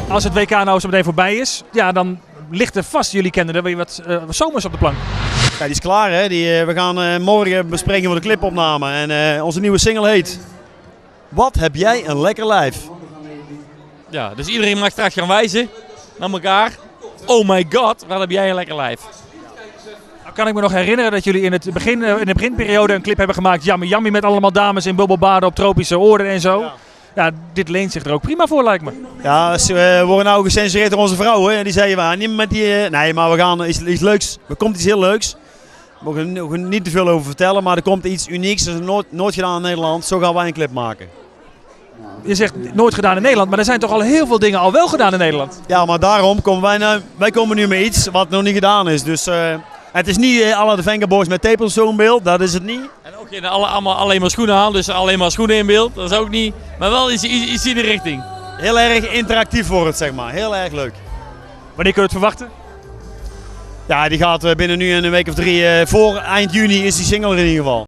Als het WK nou zo meteen voorbij is, ja, dan ligt er vast, jullie kennen er weer wat zomers op de plank. Ja, die is klaar hè. We gaan morgen bespreken voor de clipopname en onze nieuwe single heet Wat heb jij een lekker lijf? Ja, dus iedereen mag straks gaan wijzen naar elkaar. Oh my god, wat heb jij een lekker lijf. Nou, kan ik me nog herinneren dat jullie in de beginperiode een clip hebben gemaakt. Yummy Yummy met allemaal dames in bubbelbaden op tropische oorden en zo. Ja, dit leent zich er ook prima voor, lijkt me. Ja, we worden nou gecensureerd door onze vrouw. Hè. Die zeiden, niet met die... nee, maar we gaan iets leuks. Er komt iets heel leuks. We mogen niet te veel over vertellen, maar er komt iets unieks. Dat is nooit gedaan in Nederland. Zo gaan wij een clip maken. Je zegt nooit gedaan in Nederland, maar er zijn toch al heel veel dingen al wel gedaan in Nederland? Ja, maar daarom komen wij komen nu met iets wat nog niet gedaan is. Dus het is niet alle de Vengaboys met tepels zo in beeld. Dat is het niet. En ook geen alleen maar schoenen aan, dus alleen maar schoenen in beeld. Dat is ook niet. Maar wel iets in de richting. Heel erg interactief wordt het, zeg maar. Heel erg leuk. Wanneer kun je het verwachten? Ja, die gaat binnen nu een week of 3. Voor eind juni is die single er in ieder geval.